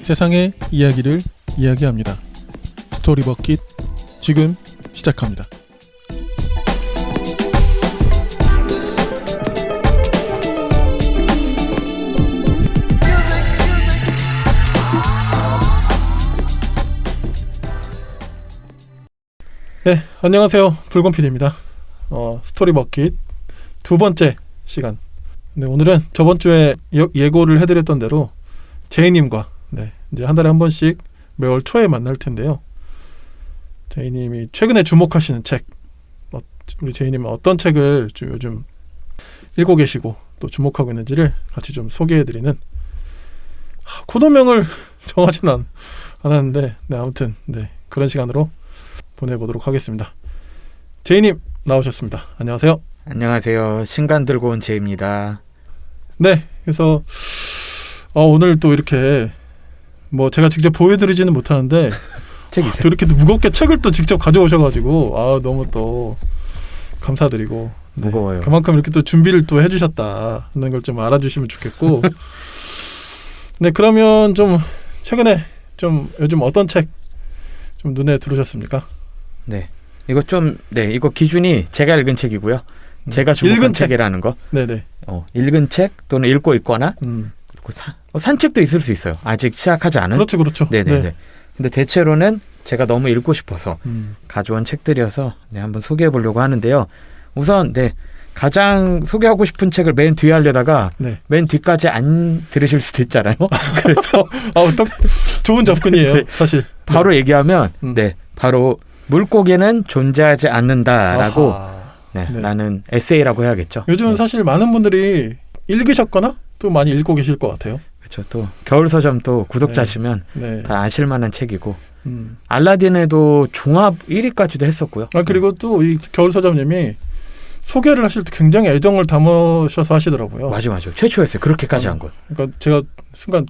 세상의 이야기를 이야기합니다. 스토리버킷 지금 시작합니다. 네, 안녕하세요. 붉은PD입니다. 스토리버킷 두 번째 시간. 네, 오늘은 저번 주에 예고를 해드렸던 대로 제이님과 이제 한 달에 한 번씩 매월 초에 만날 텐데요. 제이님이 최근에 주목하시는 책, 우리 제이님은 어떤 책을 좀 요즘 읽고 계시고 또 주목하고 있는지를 같이 좀 소개해드리는, 코너명을 정하진 않았는데 아무튼 그런 시간으로 보내보도록 하겠습니다. 제이님 나오셨습니다. 안녕하세요. 안녕하세요. 신간 들고 온 제이입니다. 네, 그래서 오늘 또 이렇게 제가 직접 보여드리지는 못하는데 책 있어요? 또 이렇게 무겁게 책을 또 직접 가져오셔가지고 너무 또 감사드리고, 무거워요. 그만큼 이렇게 또 준비를 또 해주셨다는 걸 좀 알아주시면 좋겠고. 네, 그러면 좀 최근에 좀 요즘 어떤 책 좀 눈에 들어오셨습니까? 네, 이거 이거 기준이 제가 읽은 책이고요. 제가 주목한 책이라는 거. 네네. 읽은 책 또는 읽고 있거나 그리고 산책도 있을 수 있어요. 아직 시작하지 않은. 그렇죠. 네네네. 네. 근데 대체로는 제가 너무 읽고 싶어서 가져온 책들이어서 한번 소개해 보려고 하는데요. 우선 가장 소개하고 싶은 책을 맨 뒤에 하려다가 맨 뒤까지 안 들으실 수도 있잖아요. 그래서 또 좋은 접근이에요. 사실. 바로 얘기하면 바로 물고기는 존재하지 않는다라고 라는 에세이라고 해야겠죠. 요즘은 사실 많은 분들이 읽으셨거나 또 많이 읽고 계실 것 같아요. 그렇죠. 또 겨울서점 또 구독자시면 다 아실 만한 책이고 알라딘에도 종합 1위까지도 했었고요. 그리고 또 이 겨울서점님이 소개를 하실 때 굉장히 애정을 담으셔서 하시더라고요. 맞아요. 최초였어요. 그렇게까지 한 건. 그러니까 제가 순간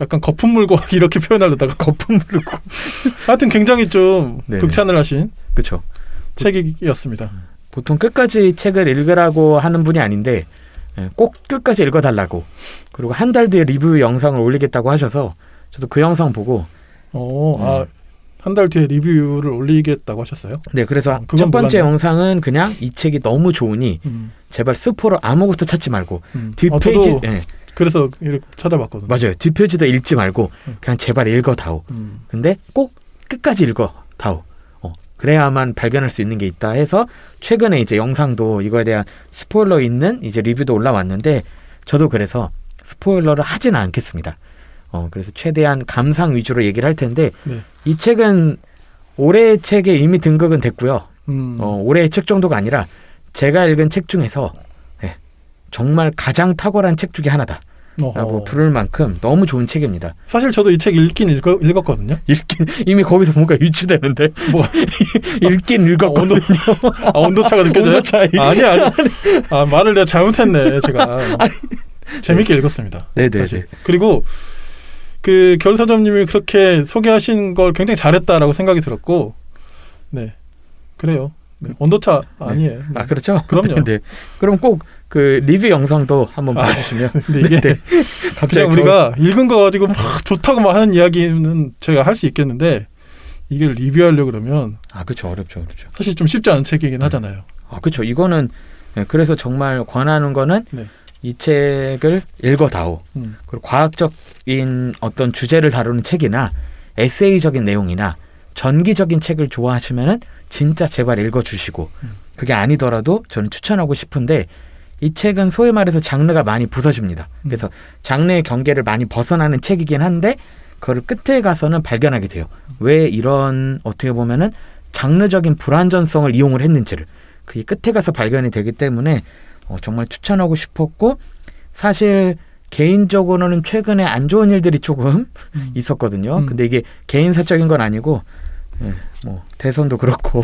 약간 거품 물고 이렇게 표현하려다가 거품 물고 하여튼 굉장히 좀 극찬을 하신 그렇죠. 책이었습니다. 보통 끝까지 책을 읽으라고 하는 분이 아닌데 꼭 끝까지 읽어달라고, 그리고 한 달 뒤에 리뷰 영상을 올리겠다고 하셔서 저도 그 영상 보고 한 달 뒤에 리뷰를 올리겠다고 하셨어요? 네, 그래서 첫 번째 영상은 그냥 이 책이 너무 좋으니 제발 스포를 아무것도 찾지 말고 뒷페이지 그래서 이렇게 찾아봤거든요. 맞아요. 뒷페이지도 읽지 말고 그냥 제발 읽어다오. 근데 꼭 끝까지 읽어다오. 그래야만 발견할 수 있는 게 있다 해서 최근에 이제 영상도 이거에 대한 스포일러 있는 이제 리뷰도 올라왔는데, 저도 그래서 스포일러를 하지는 않겠습니다. 그래서 최대한 감상 위주로 얘기를 할 텐데 이 책은 올해의 책에 이미 등극은 됐고요. 올해의 책 정도가 아니라 제가 읽은 책 중에서 정말 가장 탁월한 책 중에 하나다라고 부를 만큼 너무 좋은 책입니다. 사실 저도 이 책 읽긴 읽었거든요. 이미 거기서 뭔가 유추되는데 읽긴 읽었거든요. 온도차가 느껴져요? 온도 차이. 아니. 말을 내가 잘못했네. 제가 재밌게 읽었습니다. 네네. 그리고 그 겨울서점님이 그렇게 소개하신 걸 굉장히 잘했다라고 생각이 들었고, 그래요. 온도차 아니에요. 그렇죠. 그럼요. 그럼 꼭 그 리뷰 영상도 한번 봐주시면. 갑자기 우리가 읽은 거 가지고 막 좋다고 막 하는 이야기는 제가 할 수 있겠는데, 이게 리뷰하려고 그러면 그렇죠. 어렵죠. 사실 좀 쉽지 않은 책이긴 하잖아요. 그렇죠. 이거는 그래서 정말 권하는 거는 이 책을 읽어다오. 그리고 과학적인 어떤 주제를 다루는 책이나 에세이적인 내용이나 전기적인 책을 좋아하시면은 진짜 제발 읽어주시고, 그게 아니더라도 저는 추천하고 싶은데, 이 책은 소위 말해서 장르가 많이 부서집니다. 그래서 장르의 경계를 많이 벗어나는 책이긴 한데 그걸 끝에 가서는 발견하게 돼요. 왜 이런 어떻게 보면은 장르적인 불완전성을 이용을 했는지를 그게 끝에 가서 발견이 되기 때문에 정말 추천하고 싶었고, 사실 개인적으로는 최근에 안 좋은 일들이 조금 있었거든요. 근데 이게 개인사적인 건 아니고 대선도 그렇고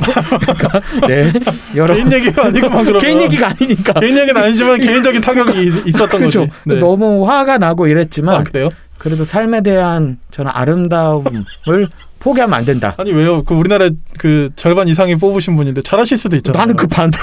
여러 개인 얘기가 아니고만 그러면 개인 얘기가 아니니까 개인 얘기는 아니지만 개인적인 타격이 있었던 그렇죠. 거지. 너무 화가 나고 이랬지만 그래요? 그래도 삶에 대한 저는 아름다움을 포기하면 안 된다. 아니 왜요? 그 우리나라 그 절반 이상이 뽑으신 분인데 잘하실 수도 있잖아요. 나는 그 반대.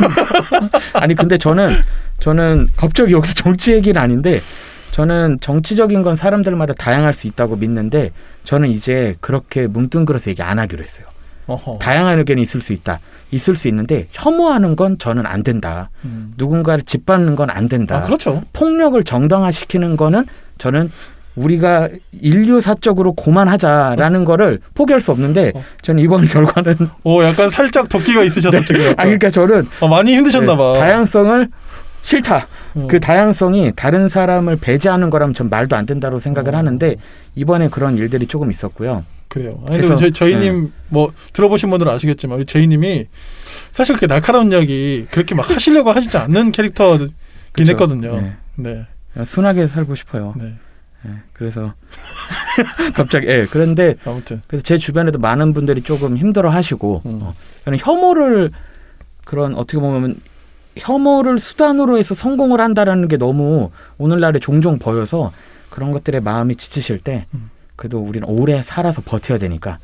아니 근데 저는 갑자기 여기서 정치 얘기는 아닌데 저는 정치적인 건 사람들마다 다양할 수 있다고 믿는데 저는 이제 그렇게 뭉뚱그려서 얘기 안 하기로 했어요. 어허. 다양한 의견이 있을 수 있다. 있을 수 있는데 혐오하는 건 저는 안 된다. 누군가를 짓밟는 건 안 된다. 그렇죠. 폭력을 정당화시키는 거는 저는 우리가 인류사적으로 고만하자라는 거를 포기할 수 없는데 저는 이번 결과는 약간 살짝 도끼가 있으셨다 지금. 그러니까 저는 많이 힘드셨나 봐. 다양성을 싫다. 그 다양성이 다른 사람을 배제하는 거라면 전 말도 안 된다고 생각을 하는데 이번에 그런 일들이 조금 있었고요. 그래요. 아니, 근데 저희님 뭐 들어보신 분들은 아시겠지만 우리 제이님이 사실 그렇게 날카로운 이야기 그렇게 막 하시려고 하시지 않는 캐릭터긴 그쵸? 했거든요. 네. 순하게 살고 싶어요. 네. 그래서 갑자기 그런데 아무튼 그래서 제 주변에도 많은 분들이 조금 힘들어하시고 저는 혐오를 그런 어떻게 보면 혐오를 수단으로 해서 성공을 한다라는 게 너무 오늘날에 종종 보여서 그런 것들에 마음이 지치실 때 그래도 우리는 오래 살아서 버텨야 되니까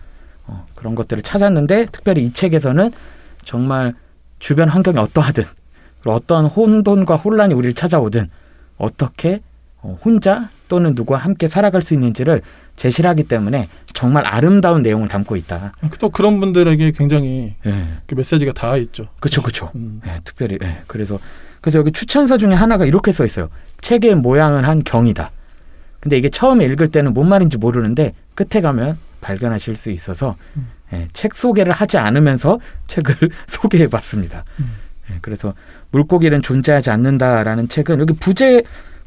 그런 것들을 찾았는데 특별히 이 책에서는 정말 주변 환경이 어떠하든 그리고 어떤 혼돈과 혼란이 우리를 찾아오든 어떻게 혼자 또는 누구와 함께 살아갈 수 있는지를 제시를 하기 때문에 정말 아름다운 내용을 담고 있다. 또 그런 분들에게 굉장히 그 메시지가 닿아 있죠. 그렇죠. 특별히 그래서 여기 추천서 중에 하나가 이렇게 써 있어요. 책의 모양은 한 경이다. 근데 이게 처음에 읽을 때는 뭔 말인지 모르는데 끝에 가면 발견하실 수 있어서 책 소개를 하지 않으면서 책을 소개해봤습니다. 그래서 물고기는 존재하지 않는다라는 책은 여기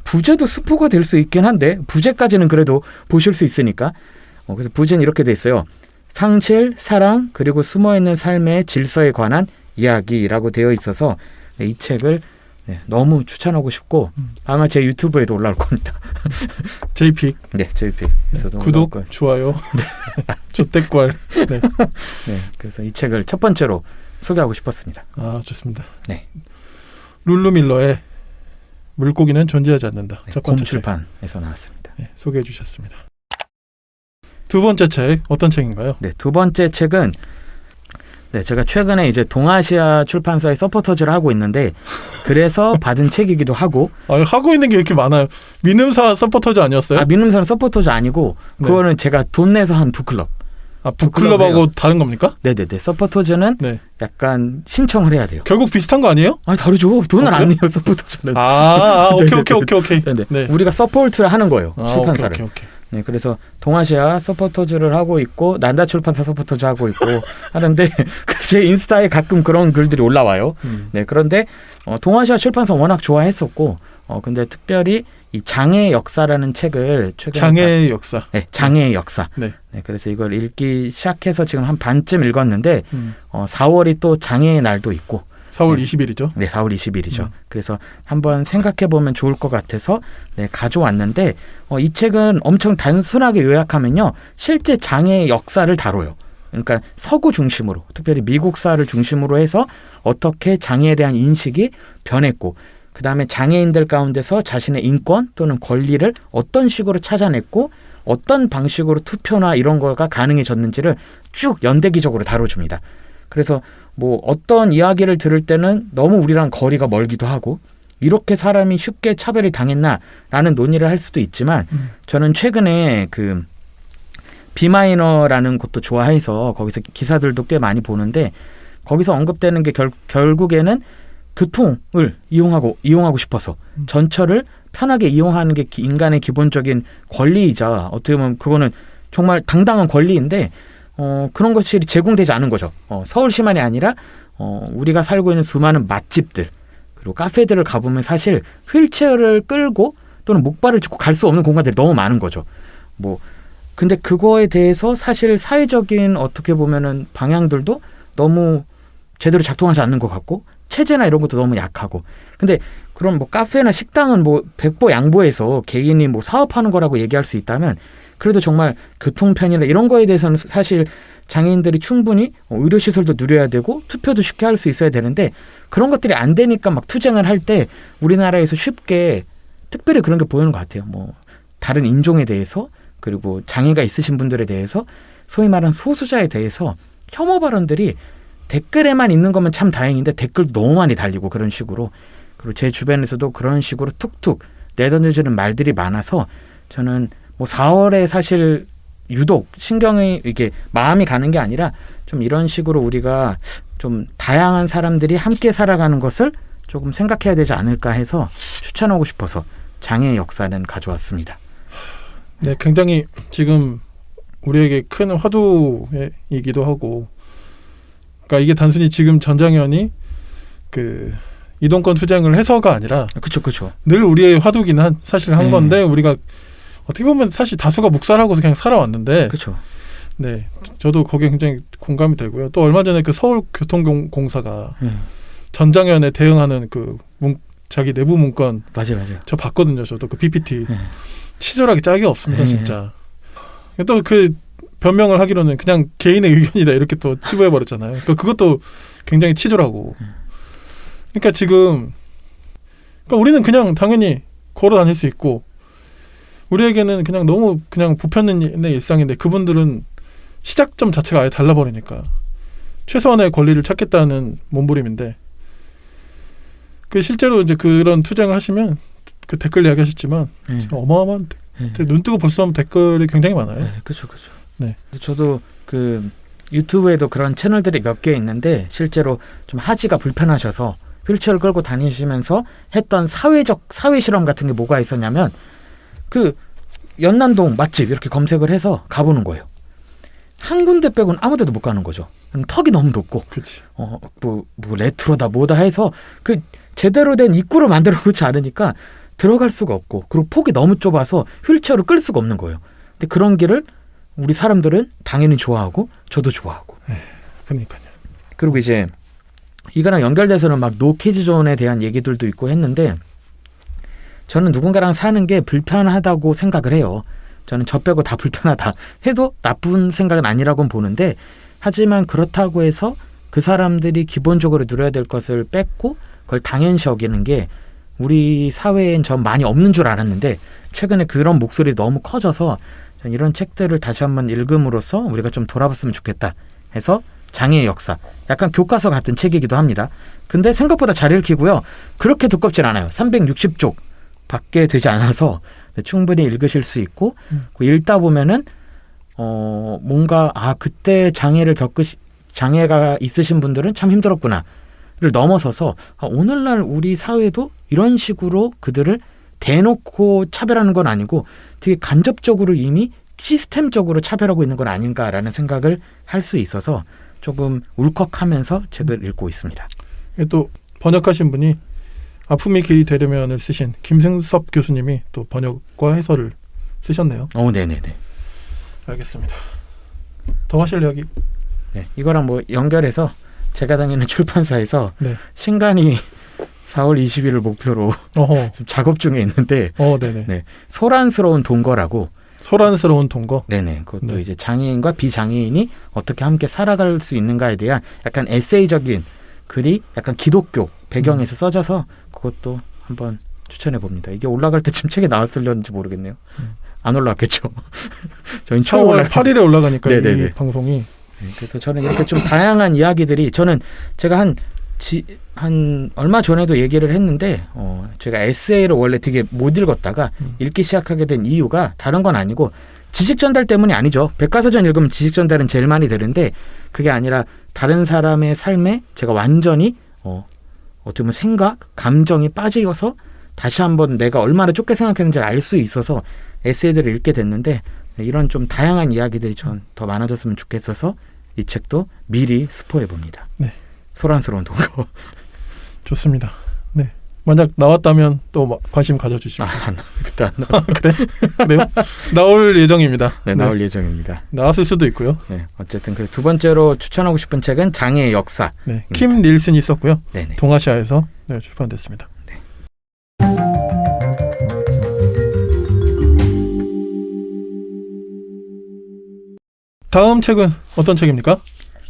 부제도 스포가 될 수 있긴 한데 부제까지는 그래도 보실 수 있으니까 그래서 부제는 이렇게 돼 있어요. 상실, 사랑 그리고 숨어있는 삶의 질서에 관한 이야기라고 되어 있어서 이 책을 너무 추천하고 싶고 아마 제 유튜브에도 올라올 겁니다. JPEG. 네, JPEG. 구독, 좋아요, 조댓글. 네. 그래서 이 책을 첫 번째로 소개하고 싶었습니다. 좋습니다. 네. 룰루 밀러의 물고기는 존재하지 않는다. 첫 번째 공출판에서 나왔습니다. 소개해 주셨습니다. 두 번째 책 어떤 책인가요? 네, 두 번째 책은 제가 최근에 이제 동아시아 출판사의 서포터즈를 하고 있는데 그래서 받은 책이기도 하고 하고 있는 게 이렇게 많아요. 민음사 서포터즈 아니었어요? 민음사는 서포터즈 아니고 그거는 제가 돈 내서 한 북클럽. 북클럽하고 다른 겁니까? 네네네. 서포터즈는 약간 신청을 해야 돼요. 결국 비슷한 거 아니에요? 다르죠. 돈을 안 내요, 서포터즈는. 오케이. 네. 우리가 서포트를 하는 거예요, 출판사를. 오케이. 네, 그래서 동아시아 서포터즈를 하고 있고 난다 출판사 서포터즈 하고 있고 하는데 제 인스타에 가끔 그런 글들이 올라와요. 네, 그런데 동아시아 출판사 워낙 좋아했었고 근데 특별히 이 장애의 역사라는 책을 최근에 장애의 역사. 네, 장애의 역사. 네, 그래서 이걸 읽기 시작해서 지금 한 반쯤 읽었는데 4월이 또 장애의 날도 있고 4월 20일이죠. 네, 4월 20일이죠. 그래서 한번 생각해보면 좋을 것 같아서 가져왔는데 이 책은 엄청 단순하게 요약하면요. 실제 장애의 역사를 다뤄요. 그러니까 서구 중심으로, 특별히 미국사를 중심으로 해서 어떻게 장애에 대한 인식이 변했고 그 다음에 장애인들 가운데서 자신의 인권 또는 권리를 어떤 식으로 찾아냈고 어떤 방식으로 투표나 이런 거가 가능해졌는지를 쭉 연대기적으로 다뤄줍니다. 그래서 뭐 어떤 이야기를 들을 때는 너무 우리랑 거리가 멀기도 하고 이렇게 사람이 쉽게 차별이 당했나라는 논의를 할 수도 있지만 저는 최근에 그 비마이너라는 곳도 좋아해서 거기서 기사들도 꽤 많이 보는데 거기서 언급되는 게 결국에는 교통을 이용하고 싶어서 전철을 편하게 이용하는 게 인간의 기본적인 권리이자 어떻게 보면 그거는 정말 당당한 권리인데 그런 것이 제공되지 않은 거죠. 서울시만이 아니라 우리가 살고 있는 수많은 맛집들 그리고 카페들을 가보면 사실 휠체어를 끌고 또는 목발을 짚고 갈 수 없는 공간들이 너무 많은 거죠. 근데 그거에 대해서 사실 사회적인 어떻게 보면은 방향들도 너무 제대로 작동하지 않는 것 같고 체제나 이런 것도 너무 약하고 근데 그럼 카페나 식당은 백보 양보해서 개인이 사업하는 거라고 얘기할 수 있다면 그래도 정말 교통편이나 이런 거에 대해서는 사실 장애인들이 충분히 의료시설도 누려야 되고 투표도 쉽게 할 수 있어야 되는데 그런 것들이 안 되니까 투쟁을 할 때 우리나라에서 쉽게 특별히 그런 게 보이는 것 같아요. 다른 인종에 대해서 그리고 장애가 있으신 분들에 대해서 소위 말하는 소수자에 대해서 혐오 발언들이 댓글에만 있는 거면 참 다행인데 댓글도 너무 많이 달리고 그런 식으로 그리고 제 주변에서도 그런 식으로 툭툭 내던져주는 말들이 많아서 저는 뭐 4월에 사실 유독 신경이 이게 마음이 가는 게 아니라 좀 이런 식으로 우리가 좀 다양한 사람들이 함께 살아가는 것을 조금 생각해야 되지 않을까 해서 추천하고 싶어서 장애의 역사는 가져왔습니다. 네, 굉장히 지금 우리에게 큰 화두이기도 하고, 그러니까 이게 단순히 지금 전장현이 그 이동권 투쟁을 해서가 아니라, 그렇죠. 늘 우리의 화두긴 사실 한 건데, 우리가 어떻게 보면 사실 다수가 묵살하고서 그냥 살아왔는데, 그렇죠. 네, 저도 거기에 굉장히 공감이 되고요. 또 얼마 전에 그 서울교통공사가 전장현에 대응하는 그 자기 내부 문건, 맞아요. 저 봤거든요. 저도 그 PPT 치졸하게 짝이 없습니다, 진짜. 또 그 변명을 하기로는 그냥 개인의 의견이다 이렇게 또 치부해 버렸잖아요. 그것도 굉장히 치졸하고. 그러니까 지금 그러니까 우리는 그냥 당연히 걸어 다닐 수 있고, 우리에게는 그냥 너무 그냥 보편의 일상인데, 그분들은 시작점 자체가 아예 달라버리니까 최소한의 권리를 찾겠다는 몸부림인데, 그 실제로 이제 그런 투쟁을 하시면 그 댓글 이야기하셨지만 어마어마한 눈 뜨고 볼 수 없는 댓글이 굉장히 많아요. 네, 그렇죠. 네. 저도 그 유튜브에도 그런 채널들이 몇 개 있는데 실제로 좀 하지가 불편하셔서 휠체어를 끌고 다니시면서 했던 사회 실험 같은 게 뭐가 있었냐면 그 연남동 맛집 이렇게 검색을 해서 가보는 거예요. 한 군데 빼고는 아무 데도 못 가는 거죠. 턱이 너무 높고, 그치. 뭐 레트로다 뭐다 해서 그 제대로 된 입구를 만들어 놓지 않으니까 들어갈 수가 없고, 그리고 폭이 너무 좁아서 휠체어를 끌 수가 없는 거예요. 근데 그런 길을 우리 사람들은 당연히 좋아하고 저도 좋아하고. 그러니까요. 그리고 이제 이거랑 연결돼서는 막 노키즈존에 대한 얘기들도 있고 했는데, 저는 누군가랑 사는 게 불편하다고 생각을 해요. 저는 저 빼고 다 불편하다 해도 나쁜 생각은 아니라고는 보는데, 하지만 그렇다고 해서 그 사람들이 기본적으로 누려야 될 것을 뺏고 그걸 당연시 여기는 게 우리 사회엔 전 많이 없는 줄 알았는데, 최근에 그런 목소리 너무 커져서 이런 책들을 다시 한번 읽음으로써 우리가 좀 돌아봤으면 좋겠다 해서 장애의 역사, 약간 교과서 같은 책이기도 합니다. 근데 생각보다 잘 읽히고요. 그렇게 두껍진 않아요. 360쪽 밖에 되지 않아서 충분히 읽으실 수 있고, 읽다 보면은 뭔가 그때 장애가 있으신 분들은 참 힘들었구나를 넘어서서 오늘날 우리 사회도 이런 식으로 그들을 대놓고 차별하는 건 아니고 되게 간접적으로 이미 시스템적으로 차별하고 있는 건 아닌가라는 생각을 할 수 있어서 조금 울컥하면서 책을 읽고 있습니다. 또 번역하신 분이 아픔이 길이 되려면을 쓰신 김승섭 교수님이 또 번역과 해설을 쓰셨네요. 네네네. 알겠습니다. 더 하실 이야기? 네, 이거랑 뭐 연결해서 제가 다니는 출판사에서 네. 신간이 4월 20일을 목표로 좀 작업 중에 있는데, 네네. 네, 소란스러운 동거라고. 소란스러운 동거. 네네. 그것도 이제 장애인과 비장애인이 어떻게 함께 살아갈 수 있는가에 대한 약간 에세이적인 글이 약간 기독교 배경에서 써져서 그것도 한번 추천해 봅니다. 이게 올라갈 때쯤 책에 나왔을런지 모르겠네요. 안 올라왔겠죠. 저희는 4월 8일에 올라가니까 네네네. 이 방송이. 네, 그래서 저는 이렇게 좀 다양한 이야기들이, 저는 제가 한 얼마 전에도 얘기를 했는데, 제가 에세이를 원래 되게 못 읽었다가 읽기 시작하게 된 이유가 다른 건 아니고 지식 전달 때문이 아니죠. 백과사전 읽으면 지식 전달은 제일 많이 되는데, 그게 아니라 다른 사람의 삶에 제가 완전히 어떻게 보면 생각, 감정이 빠져서 다시 한번 내가 얼마나 좁게 생각했는지를 알 수 있어서 에세이들을 읽게 됐는데, 이런 좀 다양한 이야기들이 전 더 많아졌으면 좋겠어서 이 책도 미리 스포해 봅니다. 네. 소란스러운 동거. 좋습니다. 네. 만약 나왔다면 또 관심 가져주시고. 그때 안 나왔어요. 그래요? 나올 예정입니다. 네, 나올 예정입니다. 나왔을 수도 있고요. 네, 어쨌든 그래서 두 번째로 추천하고 싶은 책은 장애의 역사. 네, 킴 닐슨이 썼고요. 네네. 동아시아에서 출판됐습니다. 네. 다음 책은 어떤 책입니까?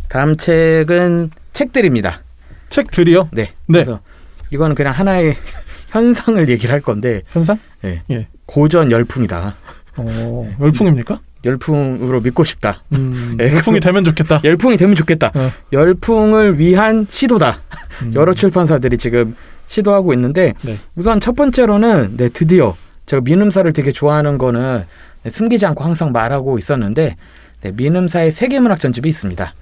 다음 책은 책들입니다. 책들이요? 네. 그래서 이거는 그냥 하나의 현상을 얘기를 할 건데. 현상? 네. 예. 고전 열풍이다. 열풍입니까? 열풍으로 믿고 싶다. 열풍이 되면 좋겠다. 열풍이 되면 좋겠다. 열풍을 위한 시도다. 여러 출판사들이 지금 시도하고 있는데 네. 우선 첫 번째로는 드디어 제가 민음사를 되게 좋아하는 거는 숨기지 않고 항상 말하고 있었는데 민음사의 세계문학 전집이 있습니다.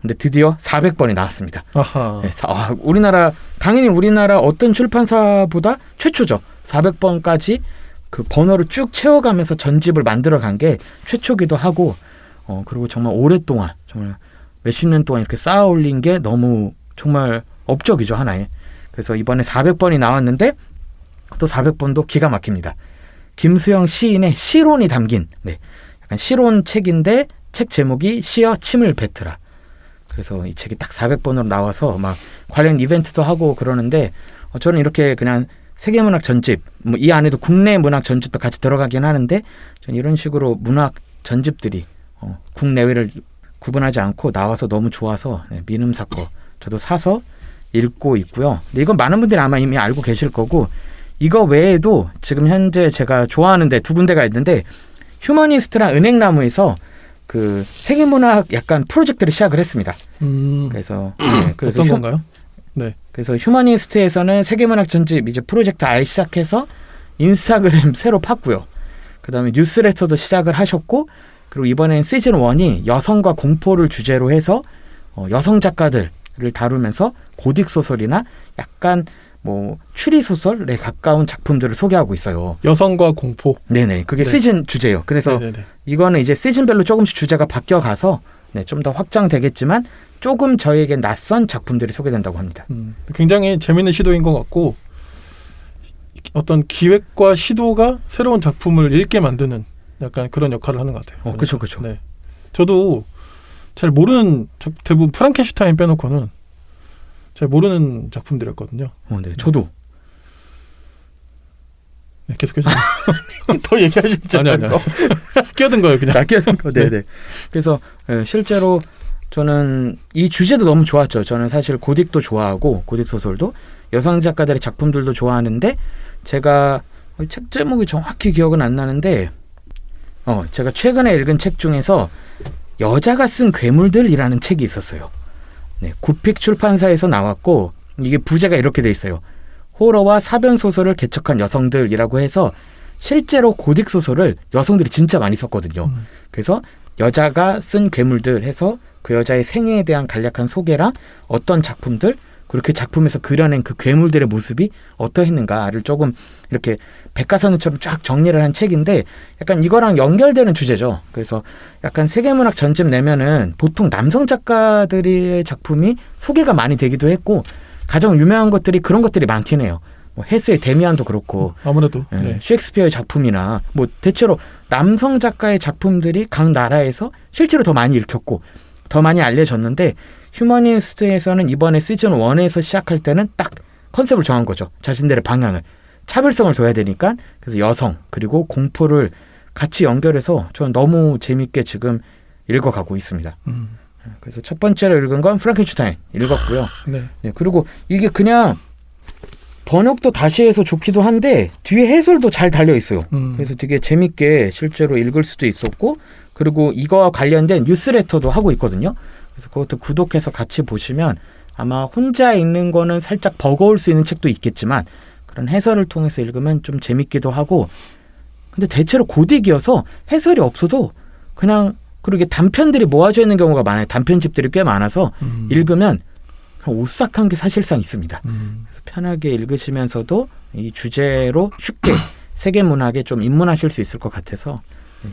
근데 드디어 400번이 나왔습니다. 아하. 당연히 우리나라 어떤 출판사보다 최초죠. 400번까지 그 번호를 쭉 채워가면서 전집을 만들어간 게 최초기도 하고 그리고 정말 오랫동안 정말 몇십 년 동안 이렇게 쌓아 올린 게 너무 정말 업적이죠, 하나에. 그래서 이번에 400번이 나왔는데 또 400번도 기가 막힙니다. 김수영 시인의 시론이 담긴 약간 시론 책인데 책 제목이 시여 침을 뱉으라. 그래서 이 책이 딱 400번으로 나와서 막 관련 이벤트도 하고 그러는데 저는 이렇게 그냥 세계문학 전집, 뭐 이 안에도 국내 문학 전집도 같이 들어가긴 하는데 저는 이런 식으로 문학 전집들이 국내외를 구분하지 않고 나와서 너무 좋아서 민음사 거 저도 사서 읽고 있고요. 근데 이건 많은 분들이 아마 이미 알고 계실 거고 이거 외에도 지금 현재 제가 좋아하는데 두 군데가 있는데 휴머니스트랑 은행나무에서 그 세계문학 약간 프로젝트를 시작을 했습니다. 그래서 어떤 건가요? 네. 그래서 휴머니스트에서는 세계문학 전집 이제 프로젝트 아예 시작해서 인스타그램 새로 팠고요. 그다음에 뉴스레터도 시작을 하셨고 그리고 이번에는 시즌 1이 여성과 공포를 주제로 해서 여성 작가들을 다루면서 고딕 소설이나 약간 뭐 추리 소설에 가까운 작품들을 소개하고 있어요. 여성과 공포. 네네. 그게 시즌 주제예요. 그래서 이거는 이제 시즌별로 조금씩 주제가 바뀌어가서 좀 더 확장되겠지만 조금 저에게 낯선 작품들이 소개된다고 합니다. 굉장히 재밌는 시도인 것 같고 어떤 기획과 시도가 새로운 작품을 읽게 만드는 약간 그런 역할을 하는 것 같아요. 그렇죠. 네. 저도 잘 모르는 대부분 프랑켄슈타인 빼놓고는 잘 모르는 작품들이었거든요. 네, 저도. 네, 계속해주세요. 더 얘기하시죠. 아니요. 끼어든 거예요, 그냥. 끼어든 거. 네네. 그래서 실제로 저는 이 주제도 너무 좋았죠. 저는 사실 고딕도 좋아하고 고딕 소설도 여성 작가들의 작품들도 좋아하는데 제가 책 제목이 정확히 기억은 안 나는데 제가 최근에 읽은 책 중에서 여자가 쓴 괴물들이라는 책이 있었어요. 네, 구픽 출판사에서 나왔고 이게 부제가 이렇게 돼 있어요. 호러와 사변 소설을 개척한 여성들이라고 해서 실제로 고딕 소설을 여성들이 진짜 많이 썼거든요. 그래서 여자가 쓴 괴물들 해서 그 여자의 생애에 대한 간략한 소개랑 어떤 작품들 그리고 그 작품에서 그려낸 그 괴물들의 모습이 어떠했는가를 조금 이렇게 백과사전처럼 쫙 정리를 한 책인데 약간 이거랑 연결되는 주제죠. 그래서 약간 세계문학 전집 내면은 보통 남성 작가들의 작품이 소개가 많이 되기도 했고 가장 유명한 것들이 그런 것들이 많긴 해요. 뭐 헤스의 데미안도 그렇고 아무래도 셰익스피어의 작품이나 뭐 대체로 남성 작가의 작품들이 각 나라에서 실제로 더 많이 읽혔고 더 많이 알려졌는데 휴머니스트에서는 이번에 시즌 1에서 시작할 때는 딱 컨셉을 정한 거죠. 자신들의 방향을. 차별성을 둬야 되니까 그래서 여성 그리고 공포를 같이 연결해서 저는 너무 재밌게 지금 읽어가고 있습니다. 그래서 첫 번째로 읽은 건 프랑켄슈타인 읽었고요. 네, 그리고 이게 그냥 번역도 다시 해서 좋기도 한데 뒤에 해설도 잘 달려 있어요. 그래서 되게 재밌게 실제로 읽을 수도 있었고 그리고 이거와 관련된 뉴스레터도 하고 있거든요. 그래서 그것도 구독해서 같이 보시면 아마 혼자 읽는 거는 살짝 버거울 수 있는 책도 있겠지만 그런 해설을 통해서 읽으면 좀 재밌기도 하고 근데 대체로 고딕이어서 해설이 없어도 그냥 그리고 이게 단편들이 모아져 있는 경우가 많아요. 단편집들이 꽤 많아서 읽으면 그냥 오싹한 게 사실상 있습니다. 그래서 편하게 읽으시면서도 이 주제로 쉽게 세계문학에 좀 입문하실 수 있을 것 같아서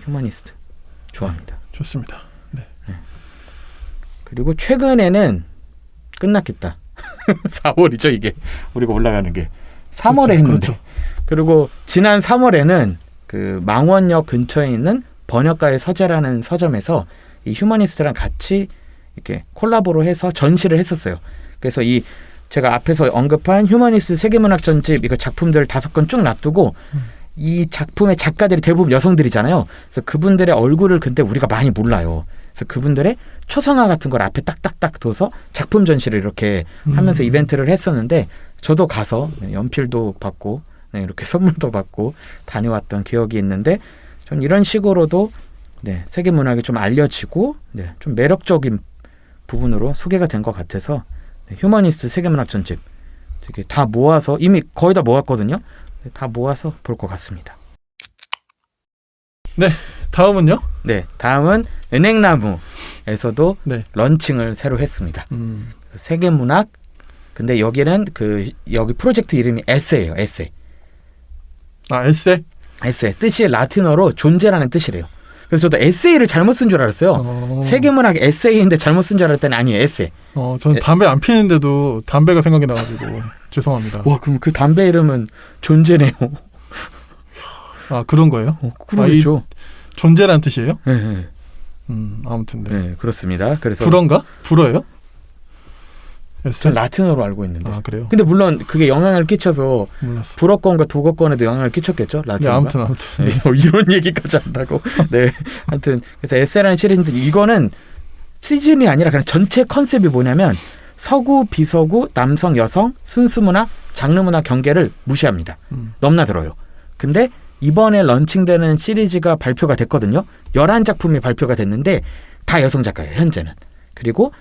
휴머니스트 좋아합니다. 좋습니다. 네. 그리고 최근에는 끝났겠다. 4월이죠 이게 우리가 올라가는 게 3월에 그렇죠, 했는데 그렇죠. 그리고 지난 3월에는 그 망원역 근처에 있는 번역가의 서재라는 서점에서 이 휴머니스트랑 같이 이렇게 콜라보로 해서 전시를 했었어요. 그래서 이 제가 앞에서 언급한 휴머니스트 세계문학 전집 이거 작품들 5권 쭉 놔두고 이 작품의 작가들이 대부분 여성들이잖아요. 그래서 그분들의 얼굴을 근데 우리가 많이 몰라요. 그래서 그분들의 초상화 같은 걸 앞에 딱딱딱 둬서 작품 전시를 이렇게 하면서 이벤트를 했었는데 저도 가서 연필도 받고 이렇게 선물도 받고 다녀왔던 기억이 있는데 전 이런 식으로도 세계문학이 좀 알려지고 좀 매력적인 부분으로 소개가 된 것 같아서 휴머니스트 세계문학 전집 되게 다 모아서 이미 거의 다 모았거든요. 다 모아서 볼 것 같습니다. 다음은요? 네, 다음은 은행나무에서도 네. 런칭을 새로 했습니다. 그래서 세계문학. 근데 여기는 여기 프로젝트 이름이 에세예요. 에세. 아, 에세? 에세. 뜻이 라틴어로 존재라는 뜻이래요. 그래서 저도 에세이를 잘못 쓴 줄 알았어요. 세계문학 에세이인데 잘못 쓴 줄 알았더니 아니에요. 에세. 저는 담배 안 피는데도 담배가 생각이 나가지고 죄송합니다. 와, 그럼 그 담배 이름은 존재네요. 아, 그런 거예요? 그렇죠. 존재란 뜻이에요? 네. 아무튼 네, 그렇습니다. 그래서 불어인가? 불어예요? 전 라틴어로 알고 있는데. 아, 그래요? 근데 물론 그게 영향을 끼쳐서 몰랐어. 불어권과 독어권에도 영향을 끼쳤겠죠. 네, 라틴어가. 아무튼. 네, 이런 얘기까지 한다고. 네. 하여튼 그래서 에세라는 시리즈인데 이거는 시즌이 아니라 그냥 전체 컨셉이 뭐냐면 서구, 비서구, 남성, 여성, 순수문화, 장르문화 경계를 무시합니다. 넘나들어요. 근데 이번에 런칭되는 시리즈가 발표가 됐거든요. 11작품이 발표가 됐는데 다 여성 작가예요. 현재는. 그리고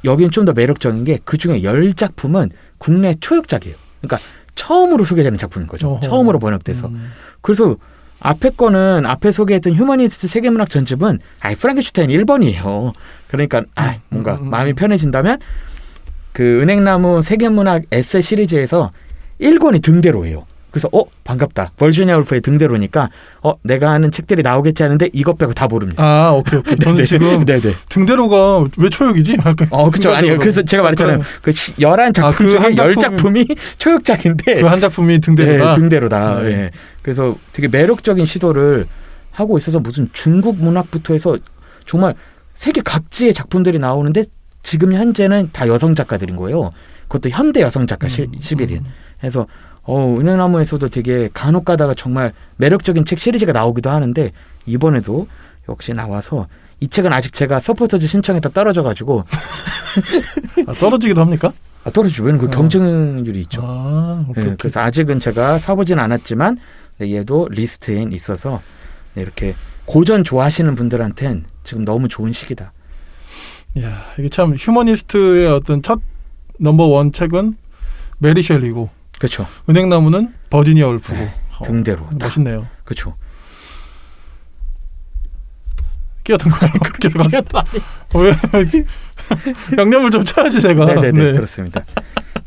여기는 좀 더 매력적인 게 그중에 10작품은 국내 초역작이에요. 그러니까 처음으로 소개되는 작품인 거죠. 어허. 처음으로 번역돼서. 그래서 앞에 거는 앞에 소개했던 휴머니스트 세계문학 전집은 프랑켄슈타인 1번이에요. 그러니까 뭔가 마음이 편해진다면 그 은행나무 세계문학 에세 시리즈에서 1권이 등대로예요. 그래서 반갑다. 버지니아 울프의 등대로니까 내가 아는 책들이 나오겠지 하는데 이것 빼고 다 모릅니다. 아, 오케이. 저는 지금 네네. 등대로가 왜 초역이지? 그렇죠. 아니요. 그래서 제가 말했잖아요. 그 11작품 중에 10작품이 초역작인데 그 한 작품이 등대로다. 네, 등대로다. 네. 네. 그래서 되게 매력적인 시도를 하고 있어서 무슨 중국 문학부터 해서 정말 세계 각지의 작품들이 나오는데 지금 현재는 다 여성 작가들인 거예요. 그것도 현대 여성 작가 11인. 그래서 은행나무에서도 되게 간혹 가다가 정말 매력적인 책 시리즈가 나오기도 하는데 이번에도 역시 나와서 이 책은 아직 제가 서포터즈 신청했다 떨어져가지고 떨어지기도 합니까? 떨어지죠. 왜냐면 그 경쟁률이 있죠. 오케이. 그래서 아직은 제가 사보진 않았지만 얘도 리스트에 있어서 이렇게 고전 좋아하시는 분들한테는 지금 너무 좋은 시기다. 이야, 이게 참 휴머니스트의 어떤 첫 넘버원 책은 메리 셸리고 그렇죠. 은행나무는 버지니아 울프고. 네, 등대로. 멋있네요. 그렇죠. 끼어든 거예요. 왜 양념을 좀 쳐야지 제가. 네네네. 네. 그렇습니다.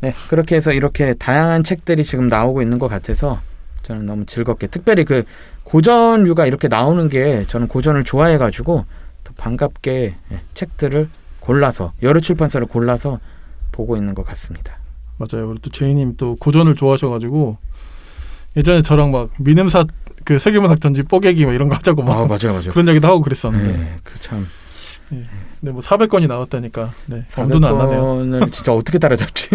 네, 그렇게 해서 이렇게 다양한 책들이 지금 나오고 있는 것 같아서 저는 너무 즐겁게 특별히 그 고전류가 이렇게 나오는 게 저는 고전을 좋아해가지고 더 반갑게 책들을 골라서 여러 출판사를 골라서 보고 있는 것 같습니다. 맞아요. 우리 또 제이님 또 고전을 좋아하셔가지고 예전에 저랑 막 민음사 그 세계문학 전집 뽀개기 막 이런 거 하자고 막 맞아요. 그런 얘기도 하고 그랬었는데. 네, 그 참. 네. 근데 뭐 400권이 나왔다니까. 네. 엄두는 안 나네요. 400권을 진짜 어떻게 따라잡지?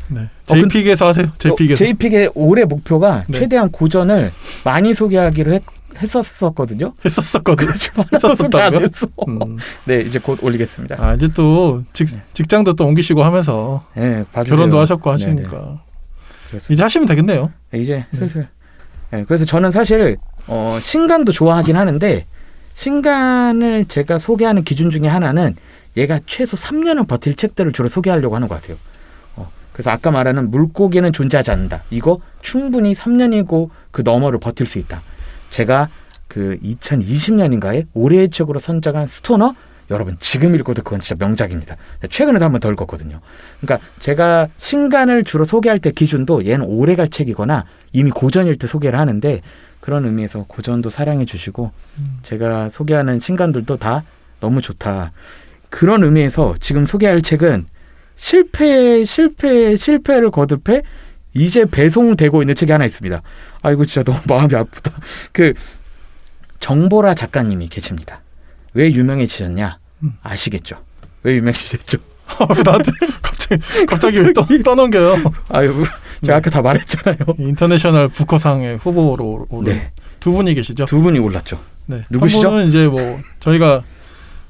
네. JPG에서 하세요. JPG에서. JPG의 올해 목표가 네. 최대한 고전을 많이 소개하기로 했었거든요. 했었거든요. 하나도 소개 안 했어. 네, 이제 곧 올리겠습니다. 이제 또 직장도 또 옮기시고 하면서 네, 봐주세요. 결혼도 하셨고 하시니까 이제 하시면 되겠네요. 이제 슬슬. 네, 그래서 저는 사실 신간도 좋아하긴 하는데 신간을 제가 소개하는 기준 중에 하나는 얘가 최소 3년은 버틸 책들을 주로 소개하려고 하는 것 같아요. 그래서 아까 말하는 물고기는 존재하지 않는다. 이거 충분히 3년이고 그 너머를 버틸 수 있다. 제가 그 2020년인가에 올해의 책으로 선정한 스토너 여러분 지금 읽어도 그건 진짜 명작입니다. 최근에도 한 번 더 읽었거든요. 그러니까 제가 신간을 주로 소개할 때 기준도 얘는 오래 갈 책이거나 이미 고전일 때 소개를 하는데 그런 의미에서 고전도 사랑해 주시고 제가 소개하는 신간들도 다 너무 좋다. 그런 의미에서 지금 소개할 책은 실패를 거듭해 이제 배송되고 있는 책이 하나 있습니다. 이거 진짜 너무 마음이 아프다. 그 정보라 작가님이 계십니다. 왜 유명해지셨냐? 아시겠죠? 왜 유명해지셨죠? 나한테 갑자기 왜 떠넘겨요? 제가 아까 다 말했잖아요. 인터내셔널 부커상의 후보로 오른 두 분이 계시죠? 두 분이 올랐죠. 네. 누구시죠? 한 분은 이제 뭐 저희가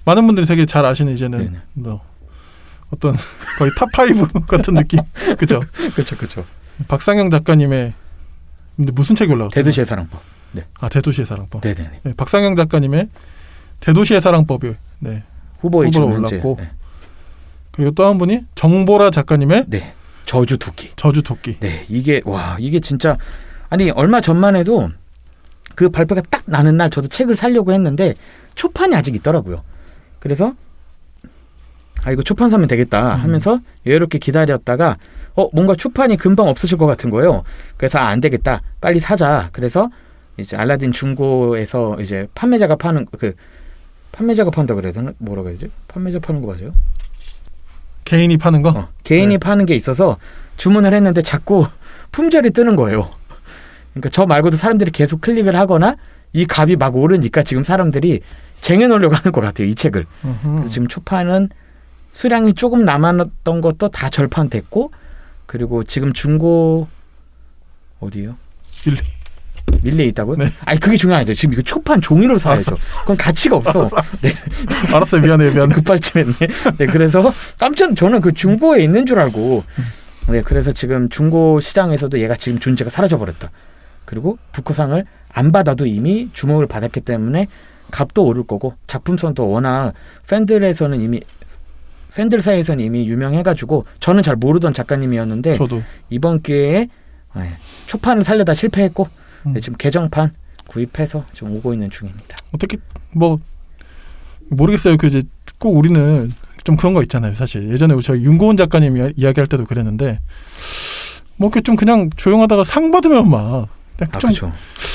많은 분들이 되게 잘 아시는 이제는 뭐 어떤 거의 탑5 같은 느낌. 그죠? 그렇죠. 박상영 작가님의 근데 무슨 책이 올라왔어요? 대도시의 사랑법. 네. 대도시의 사랑법. 네네. 네, 박상영 작가님의 대도시의 사랑법이 후보로 올랐고 그리고 또 한 분이 정보라 작가님의 저주토끼. 저주토끼. 네, 이게 진짜 아니 얼마 전만 해도 그 발표가 딱 나는 날 저도 책을 사려고 했는데 초판이 아직 있더라고요. 그래서 이거 초판 사면 되겠다 하면서 여유롭게 기다렸다가 뭔가 초판이 금방 없어질 것 같은 거예요. 그래서 안 되겠다, 빨리 사자. 그래서 이제 알라딘 중고에서 이제 판매자가 판다 그래야 되나? 뭐라고 해야 되지? 판매자 파는 거 맞아요? 개인이 파는 거? 개인이 파는 게 있어서 주문을 했는데 자꾸 품절이 뜨는 거예요. 그러니까 저 말고도 사람들이 계속 클릭을 하거나 이 값이 막 오르니까 지금 사람들이 쟁여놓으려고 하는 것 같아요, 이 책을. 그래서 지금 초판은 수량이 조금 남았던 것도 다 절판됐고, 그리고 지금 중고 어디요? 밀리에 있다고요? 네. 아니 그게 중요하죠. 지금 이거 초판 종이로 사야죠. 그건 가치가 없어. 네. 알았어요. 미안해. 급발진했네. 네, 그래서 저는 그 중고에 있는 줄 알고. 네, 그래서 지금 중고 시장에서도 얘가 지금 존재가 사라져 버렸다. 그리고 북커상을 안 받아도 이미 주목을 받았기 때문에 값도 오를 거고, 작품성도 워낙 팬들 사이에서는 이미 유명해가지고 저는 잘 모르던 작가님이었는데 저도 이번 기회에 초판을 살려다 실패했고 네, 지금 개정판 구입해서 지금 오고 있는 중입니다. 어떻게 뭐 모르겠어요. 그 이제 꼭 우리는 좀 그런 거 있잖아요. 사실 예전에 저희 윤고은 작가님 이야기할 때도 그랬는데 뭐 좀 그냥 조용하다가 상 받으면 막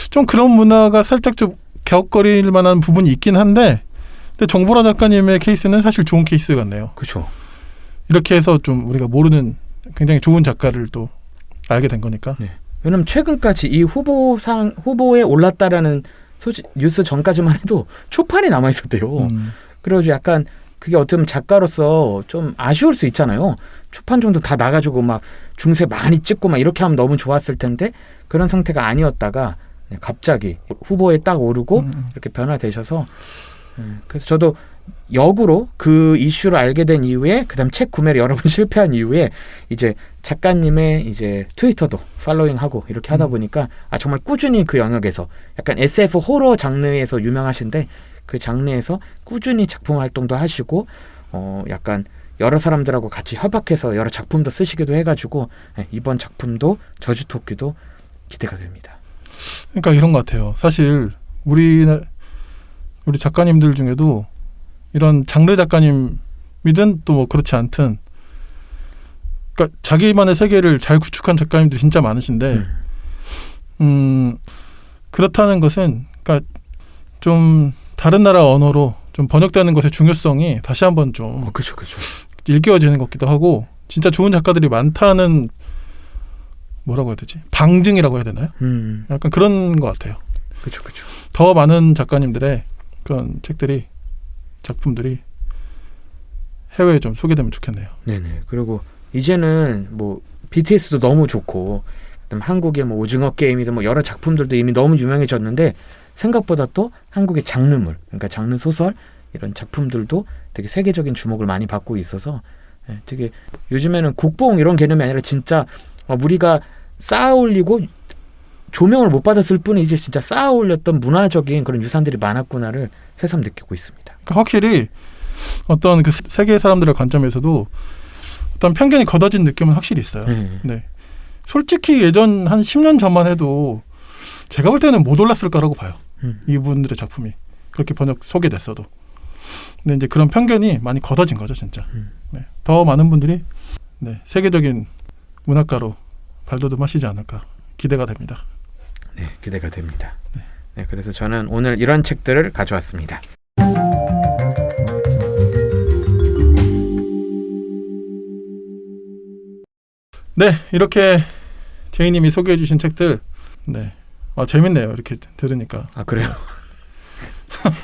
좀 그런 문화가 살짝 좀 격거릴 만한 부분이 있긴 한데, 근데 정보라 작가님의 케이스는 사실 좋은 케이스 같네요. 그렇죠. 이렇게 해서 좀 우리가 모르는 굉장히 좋은 작가를 또 알게 된 거니까. 네. 왜냐면 최근까지 이 후보에 올랐다라는 뉴스 전까지만 해도 초판이 남아 있었대요. 그래가지고 약간 그게 어떻게 보면 작가로서 좀 아쉬울 수 있잖아요. 초판 정도 다 나가지고 막 중세 많이 찍고 막 이렇게 하면 너무 좋았을 텐데 그런 상태가 아니었다가 갑자기 후보에 딱 오르고 이렇게 변화되셔서, 그래서 저도 역으로 그 이슈를 알게 된 이후에, 그다음 책 구매를 여러 번 실패한 이후에 이제 작가님의 이제 트위터도 팔로잉하고 이렇게 하다 보니까 정말 꾸준히 그 영역에서 약간 SF 호러 장르에서 유명하신데 그 장르에서 꾸준히 작품 활동도 하시고 약간 여러 사람들하고 같이 협약해서 여러 작품도 쓰시기도 해가지고 이번 작품도 저주토끼도 기대가 됩니다. 그러니까 이런 것 같아요. 사실 우리 작가님들 중에도 이런 장르 작가님이든 또 뭐 그렇지 않든, 그러니까 자기만의 세계를 잘 구축한 작가님도 진짜 많으신데, 그렇다는 것은 그러니까 좀 다른 나라 언어로 좀 번역되는 것의 중요성이 다시 한번 좀 그렇죠. 일깨워지는 것 같기도 하고, 진짜 좋은 작가들이 많다는, 뭐라고 해야 되지? 방증이라고 해야 되나요? 약간 그런 것 같아요. 그렇죠. 더 많은 작가님들의 그런 작품들이 해외에 좀 소개되면 좋겠네요. 네네. 그리고 이제는 뭐 BTS도 너무 좋고, 그다음 한국의 뭐 오징어 게임이든 뭐 여러 작품들도 이미 너무 유명해졌는데, 생각보다 또 한국의 장르물, 그러니까 장르 소설 이런 작품들도 되게 세계적인 주목을 많이 받고 있어서 되게 요즘에는 국뽕 이런 개념이 아니라 진짜 우리가 쌓아올리고 조명을 못 받았을 뿐이 이제 진짜 쌓아올렸던 문화적인 그런 유산들이 많았구나를 새삼 느끼고 있습니다. 그러니까 확실히 어떤 그 세계 사람들의 관점에서도 어떤 편견이 걷어진 느낌은 확실히 있어요. 네. 솔직히 예전 한 10년 전만 해도 제가 볼 때는 못 올랐을 거라고 봐요. 이분들의 작품이 그렇게 소개됐어도. 근데 이제 그런 편견이 많이 걷어진 거죠, 진짜. 네. 더 많은 분들이 세계적인 문학가로 발돋움하시지 않을까 기대가 됩니다. 네, 기대가 됩니다. 네, 그래서 저는 오늘 이런 책들을 가져왔습니다. 네, 이렇게 제이님이 소개해 주신 책들, 재밌네요. 이렇게 들으니까. 그래요?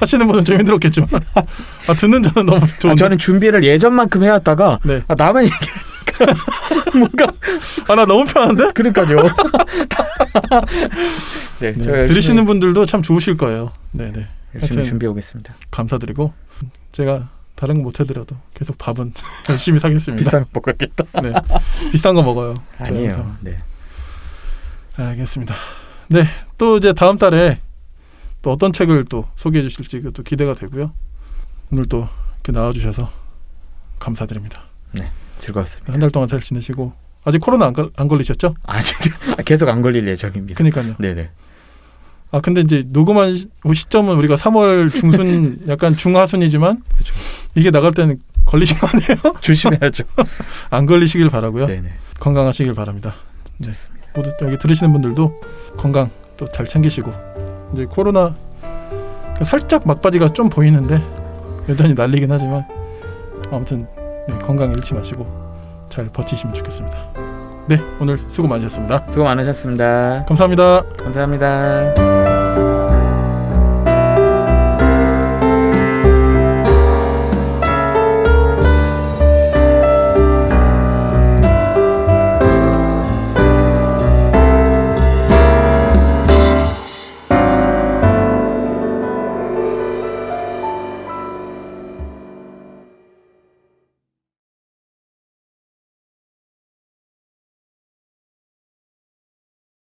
하시는 분은 좀 힘들었겠지만 듣는 저는 너무 좋은데. 저는 준비를 예전만큼 해왔다가 나만 얘기하니까 뭔가 나 너무 편한데? 그러니까요. 네, 들으시는 분들도 참 좋으실 거예요. 네네. 열심히 준비해 오겠습니다. 감사드리고, 제가 다른 거 못 해드려도 계속 밥은 열심히 사겠습니다. 비싼 거 먹어야겠다. 네, 비싼 거 먹어요. 아니에요. 네. 알겠습니다. 네, 또 이제 다음 달에 또 어떤 책을 또 소개해 주실지 또 기대가 되고요. 오늘 또 이렇게 나와주셔서 감사드립니다. 네, 즐거웠습니다. 한 달 동안 잘 지내시고 아직 코로나 안 걸리셨죠? 아직 계속 안 걸릴 예정입니다. 그러니까요. 네네. 아 근데 이제 녹음한 시점은 우리가 3월 중순 약간 중하순이지만 그렇죠. 이게 나갈 때는 걸리신 거 아니에요? 조심해야죠. 안 걸리시길 바라고요. 네네. 건강하시길 바랍니다. 네. 좋습니다. 모두 여기 들으시는 분들도 건강 또 잘 챙기시고 이제 코로나 살짝 막바지가 좀 보이는데 여전히 난리긴 하지만 아무튼 네, 건강 잃지 마시고 잘 버티시면 좋겠습니다. 네, 오늘 수고 많으셨습니다. 수고 많으셨습니다. 감사합니다. 감사합니다.